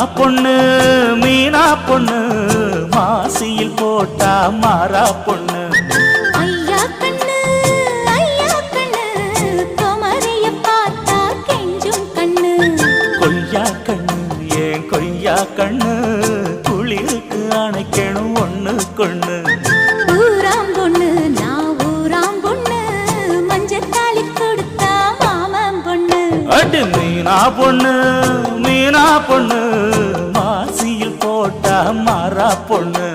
பொண்ணு மீனா பொண்ணு மாசியில் போட்டா மாறா பொண்ணு. ஐயா கண்ணு குமரிய பார்த்தா கெஞ்சும் கண்ணு. கொய்யா கண்ணு ஏன் கொய்யா கண்ணு குளிருக்கு அணைக்கணும் ஒண்ணு கொண்ணு. ஊராம் பொண்ணு நான் ஊராம் பொண்ணு மஞ்சத்தாளி கொடுத்தா மாமன் பொண்ணு. அடி மீனா பொண்ணு மாசியில் போட்டா மாறா பொண்ணு.